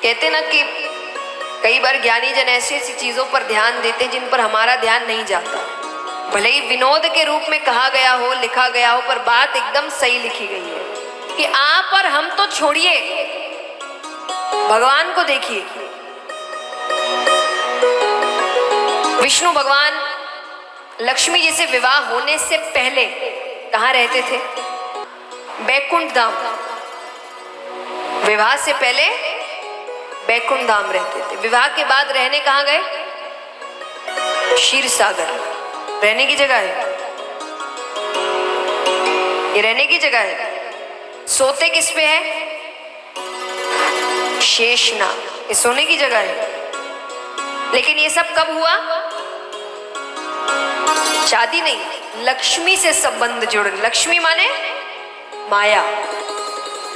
कहते ना कि कई बार ज्ञानी जन ऐसी ऐसी चीजों पर ध्यान देते हैं जिन पर हमारा ध्यान नहीं जाता। भले ही विनोद के रूप में कहा गया हो, लिखा गया हो, पर बात एकदम सही लिखी गई है कि आप और हम तो छोड़िए, भगवान को देखिए। विष्णु भगवान लक्ष्मी जी से विवाह होने से पहले कहाँ रहते थे? बैकुंठ धाम। विवाह से पहले बैकुंठ धाम रहते थे। विवाह के बाद रहने कहाँ गए? क्षीर सागर। रहने की जगह है, ये रहने की जगह है। सोते किस पे है? शेषनाग, ये सोने की जगह है। लेकिन ये सब कब हुआ? शादी नहीं, लक्ष्मी से संबंध जुड़। लक्ष्मी माने माया।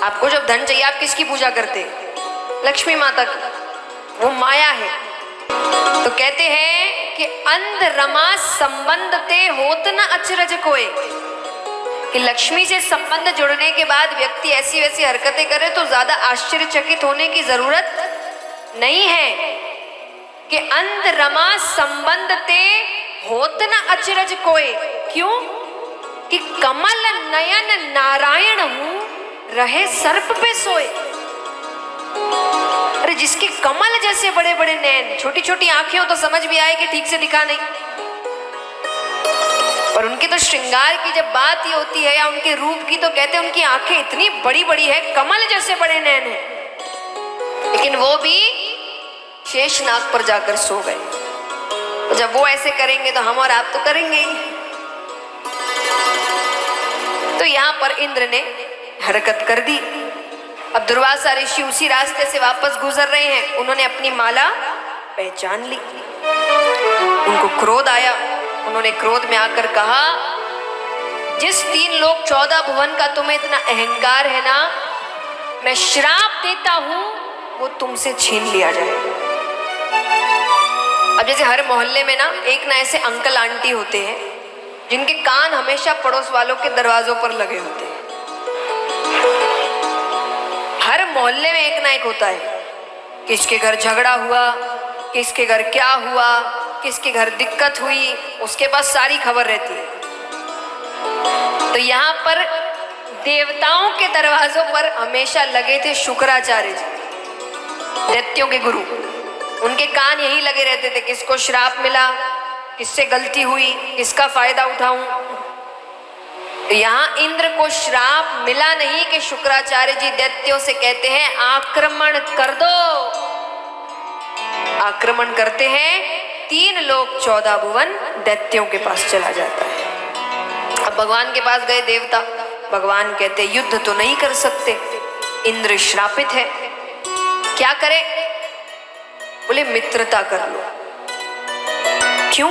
आपको जब धन चाहिए आप किसकी पूजा करते? लक्ष्मी माता की। वो माया है। तो कहते हैं कि अंध रमा संबंध ते होत न अचरज कोय, कि लक्ष्मी से संबंध जुड़ने के बाद व्यक्ति ऐसी वैसी हरकतें करे तो ज्यादा आश्चर्यचकित होने की जरूरत नहीं है। कि अंध रमा संबंध ते होत न अचरज कोय। क्यों? कि कमल नयन नारायण हूं, रहे सर्प पे सोए। अरे जिसके कमल जैसे बड़े बड़े नैन, छोटी छोटी आंखें हो तो समझ भी आए कि ठीक से दिखा नहीं, पर उनके तो श्रृंगार की जब बात ही होती है या उनके रूप की तो कहते हैं उनकी आंखें इतनी बड़ी बड़ी है, कमल जैसे बड़े नैन है। लेकिन वो भी शेषनाग पर जाकर सो गए। तो जब वो ऐसे करेंगे तो हम और आप तो करेंगे ही। तो यहां पर इंद्र ने हरकत कर दी। अब दुर्वासा ऋषि उसी रास्ते से वापस गुजर रहे हैं। उन्होंने अपनी माला पहचान ली। उनको क्रोध आया। उन्होंने क्रोध में आकर कहा, जिस 3 लोक 14 भुवन का तुम्हें इतना अहंकार है ना, मैं श्राप देता हूं वो तुमसे छीन लिया जाए। अब जैसे हर मोहल्ले में ना ऐसे अंकल आंटी होते हैं जिनके कान हमेशा पड़ोस वालों के दरवाजों पर लगे होते हैं। हर मोहल्ले में एक ना एक होता है, किसके घर झगड़ा हुआ, किसके घर क्या हुआ, किसके घर दिक्कत हुई, उसके पास सारी खबर रहती है। तो यहाँ पर देवताओं के दरवाजों पर हमेशा लगे थे शुक्राचार्य जी, दैत्यों के गुरु। उनके कान यही लगे रहते थे, किसको श्राप मिला, किससे गलती हुई, किसका फायदा उठाऊं। यहाँ इंद्र को श्राप मिला नहीं कि शुक्राचार्य जी दैत्यों से कहते हैं आक्रमण कर दो। आक्रमण करते हैं, 3 लोक 14 भुवन दैत्यों के पास चला जाता है। अब भगवान के पास गए देवता। भगवान कहते युद्ध तो नहीं कर सकते, इंद्र श्रापित है, क्या करें? बोले मित्रता कर लो। क्यों?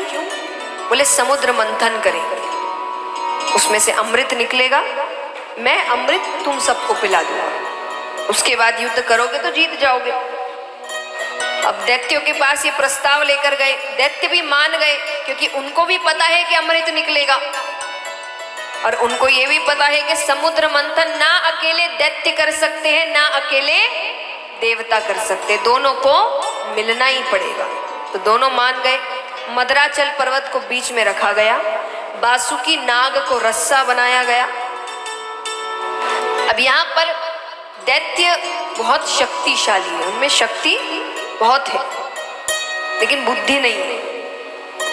बोले समुद्र मंथन करेंगे, उसमें से अमृत निकलेगा, मैं अमृत तुम सबको पिला दूंगा, उसके बाद युद्ध करोगे तो जीत जाओगे। अब दैत्यों के पास ये प्रस्ताव लेकर गए। दैत्य भी मान गए क्योंकि उनको भी पता है कि अमृत निकलेगा और उनको ये भी पता है कि समुद्र मंथन ना अकेले दैत्य कर सकते हैं ना अकेले देवता कर सकते, दोनों को मिलना ही पड़ेगा। तो दोनों मान गए। मदराचल पर्वत को बीच में रखा गया, बासुकी नाग को रस्सा बनाया गया। अब यहाँ पर दैत्य बहुत शक्तिशाली है, उनमें शक्ति बहुत है लेकिन बुद्धि नहीं है,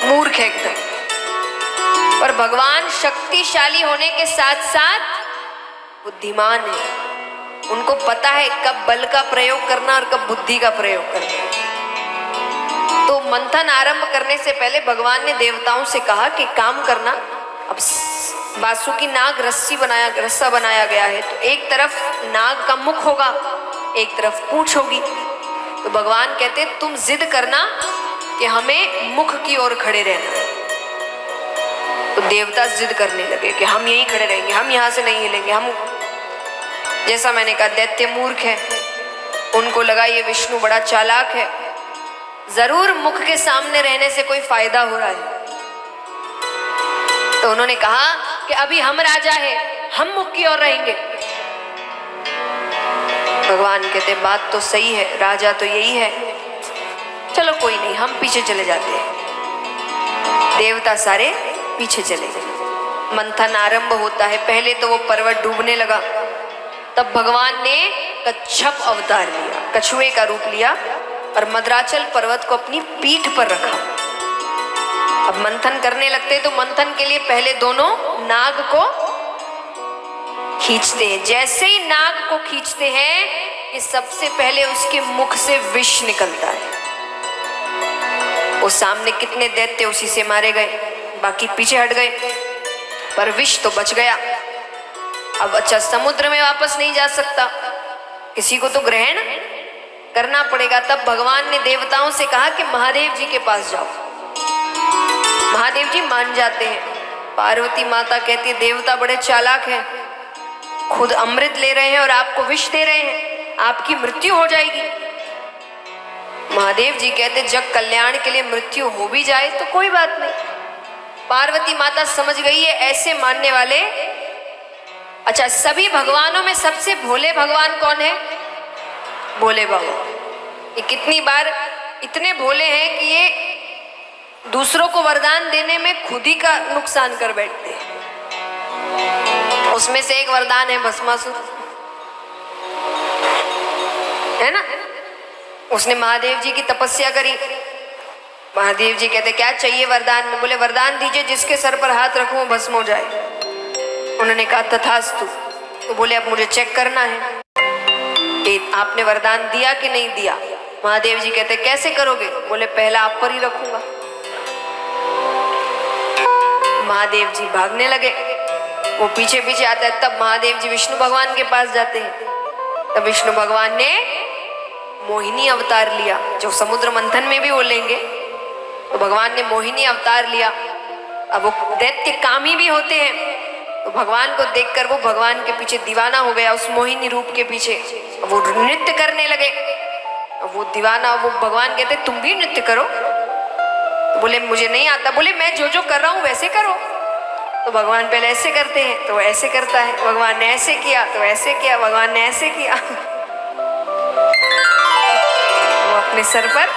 मूर्ख है एकदम। पर भगवान शक्तिशाली होने के साथ साथ बुद्धिमान है। उनको पता है कब बल का प्रयोग करना और कब बुद्धि का प्रयोग करना। तो मंथन आरंभ करने से पहले भगवान ने देवताओं से कहा कि काम करना। अब बासुकी नाग रस्सा बनाया गया है, तो एक तरफ नाग का मुख होगा, एक तरफ पूंछ होगी। तो भगवान कहते तुम जिद करना कि हमें मुख की ओर खड़े रहना है। तो देवता जिद करने लगे कि हम यहीं खड़े रहेंगे, हम यहाँ से नहीं हिलेंगे। हम, जैसा मैंने कहा, दैत्य मूर्ख है, उनको लगा ये विष्णु बड़ा चालाक है, जरूर मुख के सामने रहने से कोई फायदा हो रहा है। तो उन्होंने कहा कि अभी हम राजा है, हम मुख की ओर रहेंगे। भगवान कहते बात तो सही है, राजा तो यही है, चलो कोई नहीं, हम पीछे चले जाते हैं। देवता सारे पीछे चले गए। मंथन आरंभ होता है। पहले तो वो पर्वत डूबने लगा, तब भगवान ने कच्छप अवतार लिया, कछुए का रूप लिया और मद्राचल पर्वत को अपनी पीठ पर रखा। अब मंथन करने लगते तो मंथन के लिए पहले दोनों नाग को खींचते हैं। जैसे ही नाग को खींचते हैं कि सबसे पहले उसके मुख से विष निकलता है। वो सामने कितने दैत्य उसी से मारे गए, बाकी पीछे हट गए, पर विष तो बच गया। अब अच्छा, समुद्र में वापस नहीं जा सकता, किसी को तो ग्रहण करना पड़ेगा। तब भगवान ने देवताओं से कहा कि महादेव जी के पास जाओ। महादेव जी मान जाते हैं। पार्वती माता कहती है देवता बड़े चालाक हैं, खुद अमृत ले रहे हैं और आपको विष दे रहे हैं, आपकी मृत्यु हो जाएगी। महादेव जी कहते जग कल्याण के लिए मृत्यु हो भी जाए तो कोई बात नहीं। पार्वती माता समझ गई है ऐसे मानने वाले। अच्छा, सभी भगवानों में सबसे भोले भगवान कौन है? भोले बाबा। ये कितनी बार इतने भोले हैं कि ये दूसरों को वरदान देने में खुद ही का नुकसान कर बैठते हैं। उसमें से एक वरदान है भस्मासुर, है ना? उसने महादेव जी की तपस्या करी। महादेव जी कहते क्या चाहिए वरदान में? बोले वरदान दीजिए जिसके सर पर हाथ रखूं वो भस्म हो जाए। उन्होंने कहा तथास्तु। तो बोले अब मुझे चेक करना है कि आपने वरदान दिया कि नहीं दिया। महादेव जी कहते कैसे करोगे? बोले पहला आप पर ही रखूंगा। महादेव जी भागने लगे, वो पीछे पीछे आता है। तब महादेव जी विष्णु भगवान के पास जाते हैं। तब विष्णु भगवान ने मोहिनी अवतार लिया, जो समुद्र मंथन में भी वो लेंगे। तो भगवान ने मोहिनी अवतार लिया। अब वो दैत्य कामी भी होते हैं, तो भगवान को देखकर वो भगवान के पीछे दीवाना हो गया, उस मोहिनी रूप के पीछे। वो नृत्य करने लगे। वो दीवाना, वो भगवान कहते तुम भी नृत्य करो। तो बोले मुझे नहीं आता। बोले मैं जो जो कर रहा हूं वैसे करो। तो भगवान पहले ऐसे करते हैं तो ऐसे करता है, भगवान ने ऐसे किया तो ऐसे किया, भगवान ने ऐसे किया। वो अपने सर पर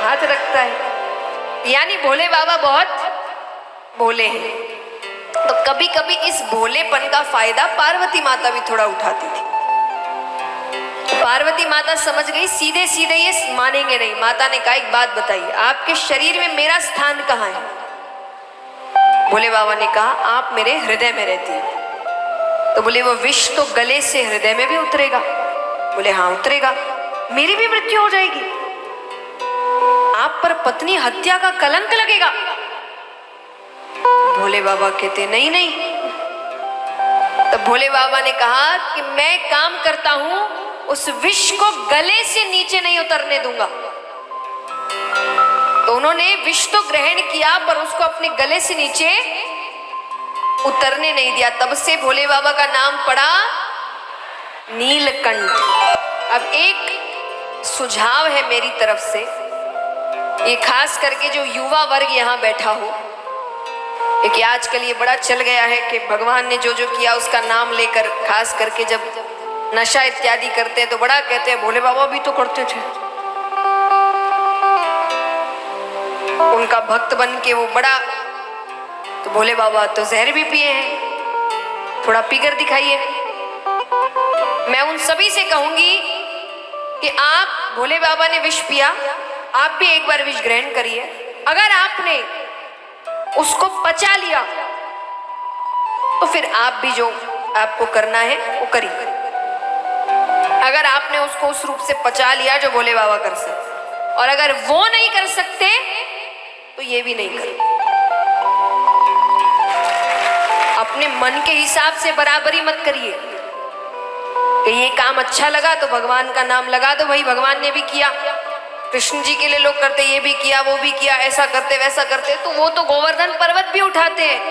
हाथ रखता है। यानी भोले बाबा बहुत भोले हैं। तो कभी कभी इस भोलेपन का फायदा पार्वती माता भी थोड़ा उठाती थी। पार्वती माता समझ गई सीधे सीधे ये मानेंगे नहीं। माता ने कहा एक बात बताइए, आपके शरीर में मेरा स्थान कहाँ है? भोले बाबा ने कहा आप मेरे हृदय में रहती है। तो बोले वो विष तो गले से हृदय में भी उतरेगा? बोले हाँ उतरेगा, मेरी भी मृत्यु हो जाएगी, आप पर पत्नी हत्या का कलंक लगेगा। भोले बाबा कहते नहीं नहीं। तब भोले बाबा ने कहा कि मैं काम करता हूं, उस विष को गले से नीचे नहीं उतरने दूंगा। तो उन्होंने विष तो ग्रहण किया पर उसको अपने गले से नीचे उतरने नहीं दिया। तब से भोले बाबा का नाम पड़ा नीलकंठ। अब एक सुझाव है मेरी तरफ से, ये खास करके जो युवा वर्ग यहाँ बैठा हो, कि आजकल ये बड़ा चल गया है कि भगवान ने जो जो किया उसका नाम लेकर, खास करके जब नशा इत्यादि करते हैं तो बड़ा कहते हैं भोले बाबा भी तो करते थे। उनका भक्त बन के वो बड़ा, तो भोले बाबा तो जहर भी पिए हैं, थोड़ा पीकर दिखाइए। मैं उन सभी से कहूंगी कि आप, भोले बाबा ने विष पिया, आप भी एक बार विष ग्रहण करिए। अगर आपने उसको पचा लिया तो फिर आप भी जो आपको करना है वो करिए। अगर आपने उसको उस रूप से पचा लिया जो भोले बाबा कर सकते, और अगर वो नहीं कर सकते तो ये भी नहीं कर। अपने मन के हिसाब से बराबरी मत करिए कि ये काम अच्छा लगा तो भगवान का नाम लगा दो। भाई भगवान ने भी किया, कृष्ण जी के लिए लोग करते, ये भी किया वो भी किया, ऐसा करते वैसा करते। तो वो तो गोवर्धन पर्वत भी उठाते हैं,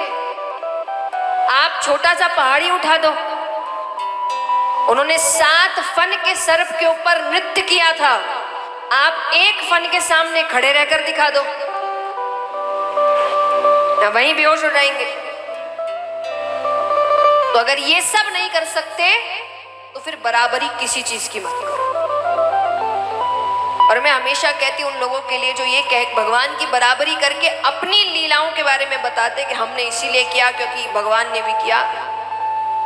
आप छोटा सा पहाड़ी उठा दो। उन्होंने 7 फन के सर्प के ऊपर नृत्य किया था, आप एक फन के सामने खड़े रहकर दिखा दो, वहीं बेहोश हो जाएंगे। तो अगर ये सब नहीं कर सकते तो फिर बराबरी किसी चीज की मत करो। और मैं हमेशा कहती हूँ उन लोगों के लिए जो ये कह भगवान की बराबरी करके अपनी लीलाओं के बारे में बताते कि हमने इसीलिए किया क्योंकि भगवान ने भी किया।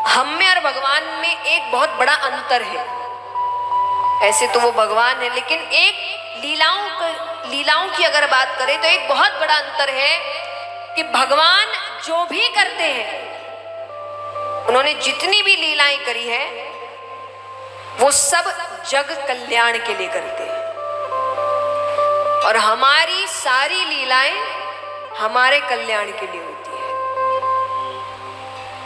हम में और भगवान में एक बहुत बड़ा अंतर है। ऐसे तो वो भगवान है, लेकिन एक लीलाओं की अगर बात करें तो एक बहुत बड़ा अंतर है कि भगवान जो भी करते हैं, उन्होंने जितनी भी लीलाएं करी है वो सब जग कल्याण के लिए करते हैं, और हमारी सारी लीलाएं हमारे कल्याण के लिए होती है।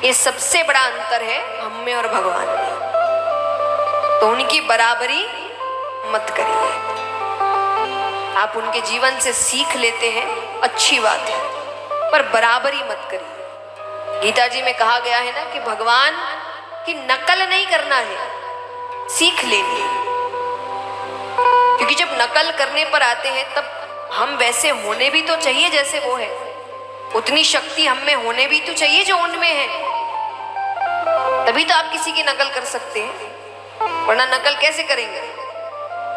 ये सबसे बड़ा अंतर है हम में और भगवान में। तो उनकी बराबरी मत करिए। आप उनके जीवन से सीख लेते हैं, अच्छी बात है, पर बराबरी मत करिए। गीता जी में कहा गया है ना कि भगवान की नकल नहीं करना है, सीख लेनी है। क्योंकि जब नकल करने पर आते हैं तब हम वैसे होने भी तो चाहिए जैसे वो है, उतनी शक्ति हम में होने भी तो चाहिए जो उनमें है, तभी तो आप किसी की नकल कर सकते हैं, वरना नकल कैसे करेंगे।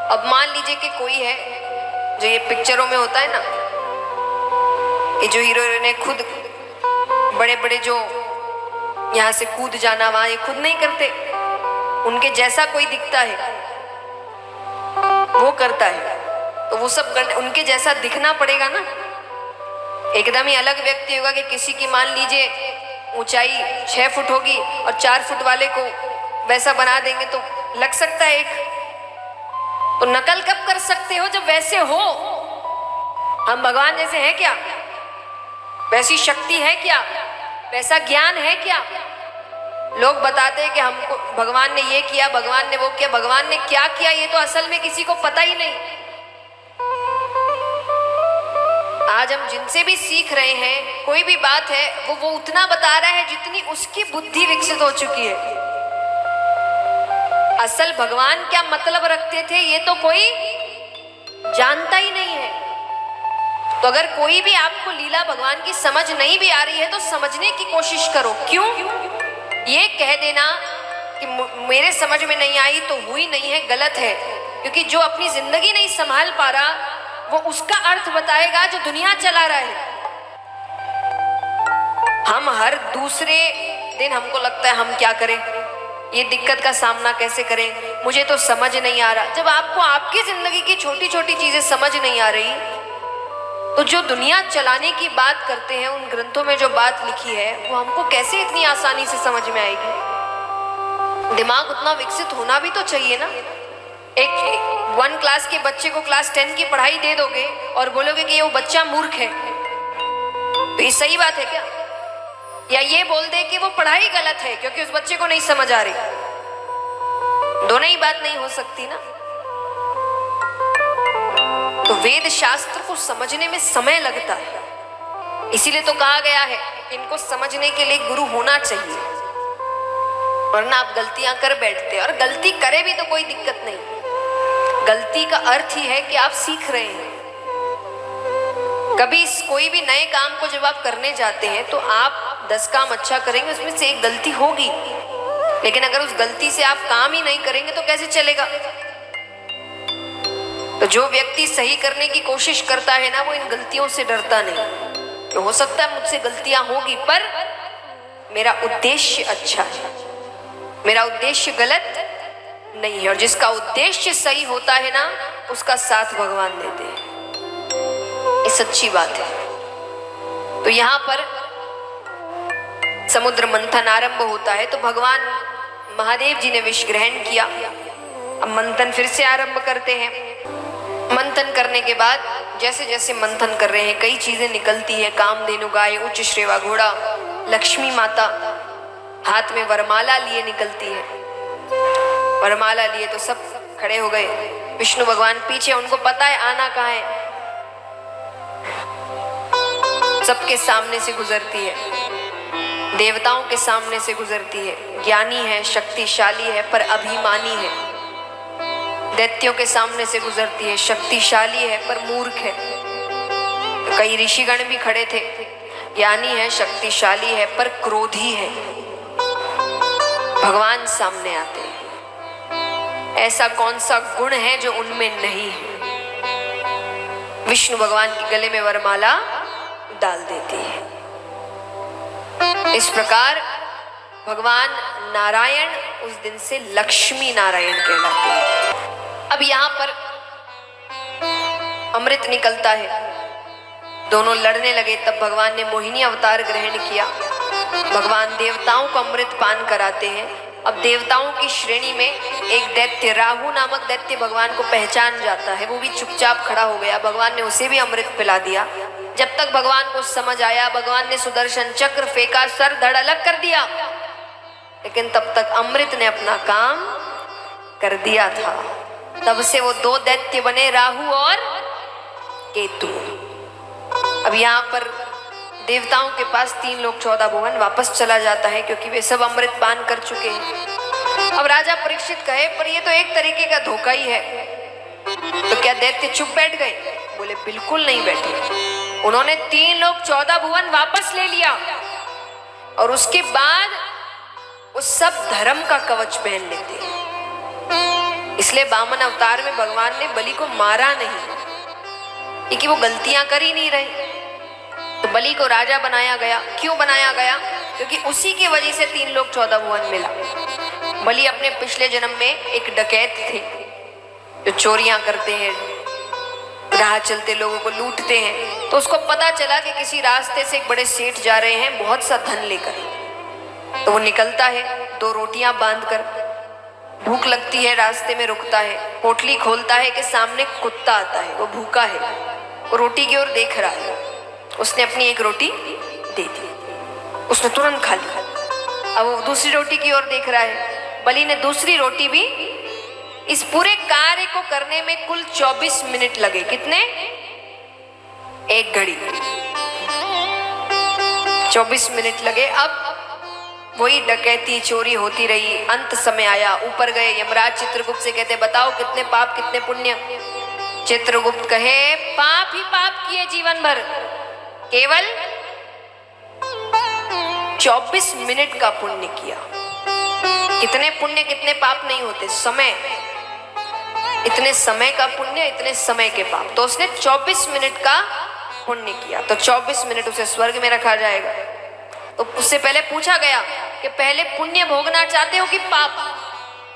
अब मान लीजिए कि कोई है जो ये पिक्चरों में होता है ना, ये जो हीरो हीरोइन खुद बड़े बड़े जो यहाँ से कूद जाना वहां, ये खुद नहीं करते, उनके जैसा कोई दिखता है वो करता है, तो वो सब करने उनके जैसा दिखना पड़ेगा ना। एकदम ही अलग व्यक्ति होगा कि किसी की मान लीजिए ऊंचाई 6 फुट होगी और 4 फुट वाले को वैसा बना देंगे तो लग सकता है एक। तो नकल कब कर सकते हो? जब वैसे हो। हम भगवान जैसे हैं क्या? वैसी शक्ति है क्या? वैसा ज्ञान है क्या? लोग बताते हैं कि हमको भगवान ने ये किया, भगवान ने वो किया, भगवान ने क्या किया ये तो असल में किसी को पता ही नहीं। आज हम जिनसे भी सीख रहे हैं कोई भी बात है वो उतना बता रहा है जितनी उसकी बुद्धि विकसित हो चुकी है। असल भगवान क्या मतलब रखते थे ये तो कोई जानता ही नहीं है। तो अगर कोई भी आपको लीला भगवान की समझ नहीं भी आ रही है तो समझने की कोशिश करो। क्यों? ये कह देना कि मेरे समझ में नहीं आई तो हुई नहीं है, गलत है। क्योंकि जो अपनी जिंदगी नहीं संभाल पा रहा वो उसका अर्थ बताएगा जो दुनिया चला रहा है। हम हर दूसरे दिन हमको लगता है हम क्या करें, ये दिक्कत का सामना कैसे करें, मुझे तो समझ नहीं आ रहा। जब आपको आपकी जिंदगी की छोटी छोटी चीजें समझ नहीं आ रही तो जो दुनिया चलाने की बात करते हैं उन ग्रंथों में जो बात लिखी है वो हमको कैसे इतनी आसानी से समझ में आएगी। दिमाग उतना विकसित होना भी तो चाहिए ना। एक 1 क्लास के बच्चे को क्लास 10 की पढ़ाई दे दोगे और बोलोगे कि ये वो बच्चा मूर्ख है, तो ये सही बात है क्या? या ये बोल दे कि वो पढ़ाई गलत है क्योंकि उस बच्चे को नहीं समझ आ रही, दोनों ही बात नहीं हो सकती ना। तो वेद शास्त्र को समझने में समय लगता है, इसीलिए तो कहा गया है इनको समझने के लिए गुरु होना चाहिए, वरना आप गलतियां कर बैठते। और गलती करे भी तो कोई दिक्कत नहीं, गलती का अर्थ ही है कि आप सीख रहे हैं। कभी कोई भी नए काम को जब आप करने जाते हैं तो आप 10 काम अच्छा करेंगे, उसमें से एक गलती होगी, लेकिन अगर उस गलती से आप काम ही नहीं करेंगे तो कैसे चलेगा। तो जो व्यक्ति सही करने की कोशिश करता है ना वो इन गलतियों से डरता नहीं। तो हो सकता है मुझसे गलतियां होगी पर मेरा उद्देश्य अच्छा है, मेरा उद्देश्य गलत नहीं है। और जिसका उद्देश्य सही होता है ना उसका साथ भगवान देते हैं, ये सच्ची बात है। तो यहाँ पर समुद्र मंथन आरंभ होता है तो भगवान महादेव जी ने विष ग्रहण किया। अब मंथन फिर से आरंभ करते हैं। मंथन करने के बाद जैसे जैसे मंथन कर रहे हैं कई चीजें निकलती हैं। कामधेनु गाय, उच्च श्रेवा घोड़ा, लक्ष्मी माता हाथ में वरमाला लिए निकलती है। वरमाला लिए तो सब खड़े हो गए, विष्णु भगवान पीछे, उनको पता है आना कहाँ है। सबके सामने से गुजरती है, देवताओं के सामने से गुजरती है। ज्ञानी है, शक्तिशाली है पर अभिमानी है। दैत्यों के सामने से गुजरती है, शक्तिशाली है पर मूर्ख है। तो कई ऋषिगण भी खड़े थे, ज्ञानी है, शक्तिशाली है पर क्रोधी है। भगवान सामने आते हैं, ऐसा कौन सा गुण है जो उनमें नहीं है। विष्णु भगवान के गले में वरमाला डाल देती है। इस प्रकार भगवान नारायण उस दिन से लक्ष्मी नारायण कहलाते हैं। अब यहाँ पर अमृत निकलता है, दोनों लड़ने लगे। तब भगवान ने मोहिनी अवतार ग्रहण किया। भगवान देवताओं को अमृत पान कराते हैं। अब देवताओं की श्रेणी में एक दैत्य, राहु नामक दैत्य भगवान को पहचान जाता है। वो भी चुपचाप खड़ा हो गया। भगवान ने उसे भी अमृत पिला दिया। जब तक भगवान को समझ आया, भगवान ने सुदर्शन चक्र फेंका, सर धड़ अलग कर दिया, लेकिन तब तक अमृत ने अपना काम कर दिया था। तब से वो दो दैत्य बने, राहु और केतु। अब यहाँ पर देवताओं के पास 3 लोक 14 भुवन वापस चला जाता है, क्योंकि वे सब अमृत पान कर चुके हैं। अब राजा परीक्षित कहे, पर ये तो एक तरीके का धोखा ही है। तो क्या दैत्य चुप बैठ गए? बोले बिल्कुल नहीं बैठे। उन्होंने 3 लोक 14 भुवन वापस ले लिया और उसके बाद वो सब धर्म का कवच पहन लेते हैं। इसलिए वामन अवतार में भगवान ने बलि को मारा नहीं, क्योंकि वो गलतियां कर ही नहीं रहे। तो बलि को राजा बनाया गया। क्यों बनाया गया? क्योंकि उसी की वजह से 3 लोक 14 भुवन मिला। बलि अपने पिछले जन्म में एक डकैत थे, जो चोरियां करते हैं, राह चलते लोगों को लूटते हैं। तो उसको पता चला कि किसी रास्ते से एक बड़े सेठ जा रहे हैं बहुत सा धन लेकर। तो वो निकलता है 2 रोटियां बांधकर। भूख लगती है, रास्ते में रुकता है, पोटली खोलता है कि सामने कुत्ता आता है। वो भूखा है, वो रोटी की ओर देख रहा है। उसने अपनी एक रोटी दे दी, उसने तुरंत खा ली। अब वो दूसरी रोटी की ओर देख रहा है। बलि ने दूसरी रोटी भी। इस पूरे कार्य को करने में कुल 24 मिनट लगे। कितने? 1 घड़ी 24 मिनट लगे। अब वही डकैती चोरी होती रही। अंत समय आया, ऊपर गए यमराज चित्रगुप्त से कहते, बताओ कितने पाप कितने पुण्य। चित्रगुप्त कहे, पाप ही पाप किए जीवन भर, केवल 24 मिनट का पुण्य किया। कितने पुण्य कितने पाप नहीं होते। समय, इतने समय का पुण्य, इतने समय के पाप। तो उसने 24 मिनट का पुण्य किया, तो 24 मिनट उसे स्वर्ग में रखा जाएगा। तो उससे पहले पूछा गया कि पहले पुण्य भोगना चाहते हो कि पाप?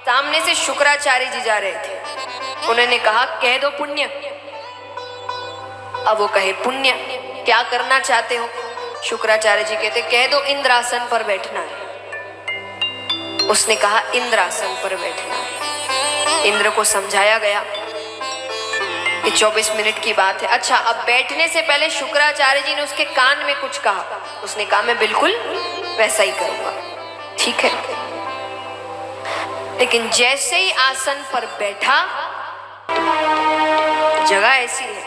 सामने से शुक्राचार्य जी जा रहे थे। उन्होंने कहा, कह दो पुण्य। अब वो कहे पुण्य। क्या करना चाहते हो? शुक्राचार्य जी कहते, कह दो इंद्रासन पर बैठना है। उसने कहा इंद्रासन पर बैठना है। इंद्र को समझाया गया कि 24 मिनट की बात है। अच्छा, अब बैठने से पहले शुक्राचार्य जी ने उसके कान में कुछ कहा। उसने कहा, मैं बिल्कुल वैसा ही करूंगा। ठीक है। लेकिन जैसे ही आसन पर बैठा, जगह ऐसी है,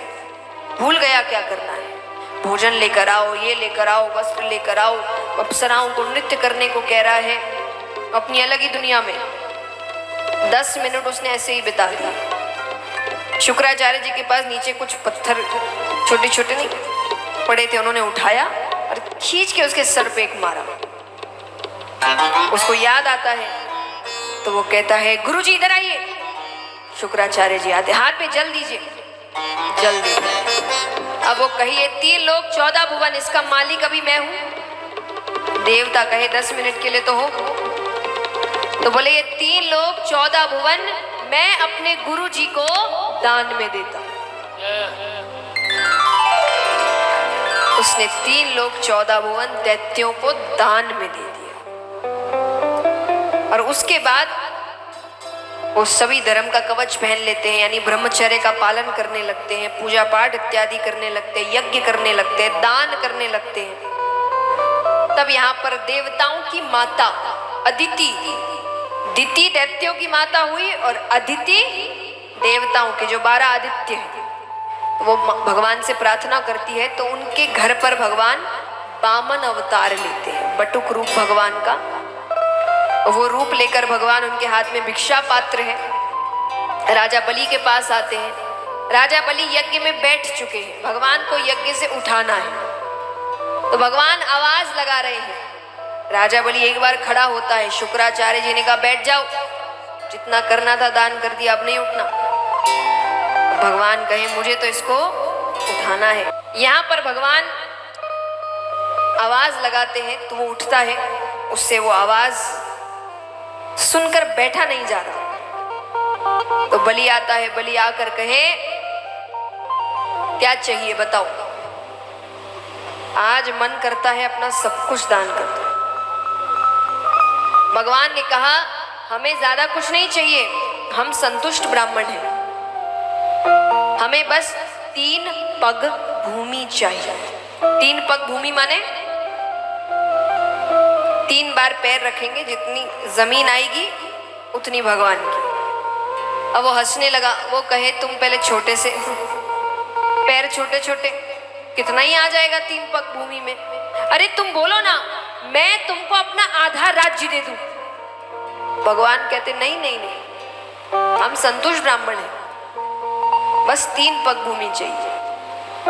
भूल गया क्या करना है। भोजन लेकर आओ, ये लेकर आओ, वस्त्र लेकर आओ, अप्सराओं को नृत्य करने को कह रहा है, अपनी अलग ही दुनिया में। 10 मिनट उसने ऐसे ही बिता दिया। शुक्राचार्य जी के पास नीचे कुछ पत्थर छोटे छोटे नहीं पड़े थे, उन्होंने उठाया और खींच के उसके सर पे एक मारा। उसको याद आता है तो वो कहता है, गुरुजी इधर आइए। शुक्राचार्य जी आते, हाथ पे जल दीजिए। जल्दी। अब वो कहिए, 3 लोक 14 भुवन, इसका मालिक अभी मैं हूं। देवता कहे 10 मिनट के लिए तो हो। तो बोले, ये 3 लोक 14 भुवन मैं अपने गुरु जी को दान में देता। उसने 3 लोक 14 भुवन दैत्यों को दान में दे दिया। और उसके बाद वो सभी धर्म का कवच पहन लेते हैं, यानी ब्रह्मचर्य का पालन करने लगते हैं, पूजा पाठ इत्यादि करने लगते हैं, यज्ञ करने लगते हैं, दान करने लगते हैं। तब यहाँ पर देवताओं की माता अदिति, दिति दैत्यों की माता हुई और अदिति देवताओं के, जो 12 आदित्य हैं। तो वो भगवान से प्रार्थना करती है, तो उनके घर पर भगवान वामन अवतार लेते हैं, बटुक रूप भगवान का। वो रूप लेकर भगवान उनके हाथ में भिक्षा पात्र है। राजा बलि के पास आते हैं। राजा बलि यज्ञ में बैठ चुके हैं, भगवान को यज्ञ से उठाना है। तो भगवान आवाज लगा रहे हैं। राजा बलि एक बार खड़ा होता है। शुक्राचार्य जी ने कहा, बैठ जाओ। जितना करना था दान कर दिया, अब नहीं उठना। भगवान कहे मुझे तो इसको उठाना है। यहाँ पर भगवान आवाज लगाते हैं तो वो उठता है, उससे वो आवाज सुनकर बैठा नहीं जा रहा। तो बलि आता है, बलि आकर कहे क्या चाहिए बताओ। आज मन करता है अपना सब कुछ दान कर दो। भगवान ने कहा हमें ज्यादा कुछ नहीं चाहिए, हम संतुष्ट ब्राह्मण हैं, हमें बस 3 पग भूमि चाहिए। 3 पग भूमि माने 3 बार पैर रखेंगे, जितनी जमीन आएगी उतनी भगवान की। अब वो हंसने लगा, वो कहे तुम पहले छोटे से पैर छोटे छोटे, कितना ही आ जाएगा 3 पग भूमि में। अरे तुम बोलो ना, मैं तुमको अपना आधा राज्य दे दूं। भगवान कहते नहीं नहीं नहीं, हम संतुष्ट ब्राह्मण हैं, बस 3 पग भूमि चाहिए।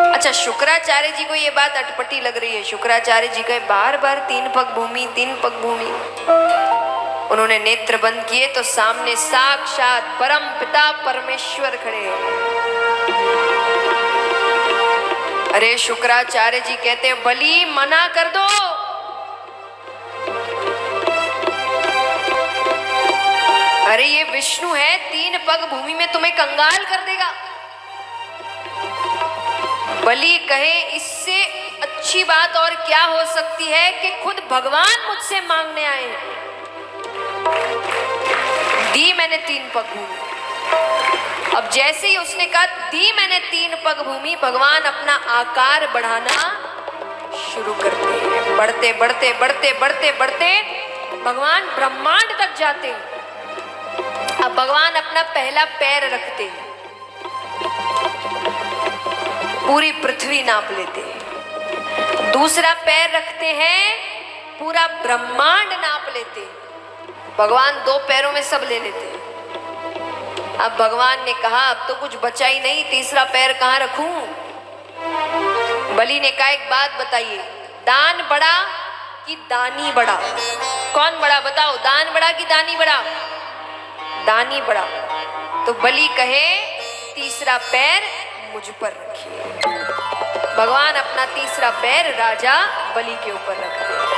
अच्छा, शुक्राचार्य जी को ये बात अटपटी लग रही है। शुक्राचार्य जी कहे बार बार 3 पग भूमि, 3 पग भूमि। उन्होंने नेत्र बंद किए तो सामने साक्षात परम पिता परमेश्वर खड़े हैं। अरे शुक्राचार्य जी कहते बलि मना कर दो। अरे ये विष्णु है, 3 पग भूमि में तुम्हें कंगाल कर देगा। बलि कहे इससे अच्छी बात और क्या हो सकती है कि खुद भगवान मुझसे मांगने आए हैं। दी मैंने 3 पग भूमि। अब जैसे ही उसने कहा दी मैंने 3 पग भूमि, भगवान अपना आकार बढ़ाना शुरू करते हैं। बढ़ते बढ़ते बढ़ते बढ़ते बढ़ते भगवान ब्रह्मांड तक जाते हैं। अब भगवान अपना पहला पैर रखते हैं, पूरी पृथ्वी नाप लेते हैं। दूसरा पैर रखते हैं, पूरा ब्रह्मांड नाप लेते हैं। भगवान 2 पैरों में सब ले लेते हैं। अब भगवान ने कहा अब तो कुछ बचा ही नहीं, तीसरा पैर कहाँ रखूं। बलि ने कहा एक बात बताइए, दान बड़ा कि दानी बड़ा? कौन बड़ा बताओ, दान बड़ा कि दानी बड़ा? दानी बड़ा। तो बलि कहे तीसरा पैर मुझ पर रखिए। भगवान अपना तीसरा पैर राजा बलि के ऊपर रख दे।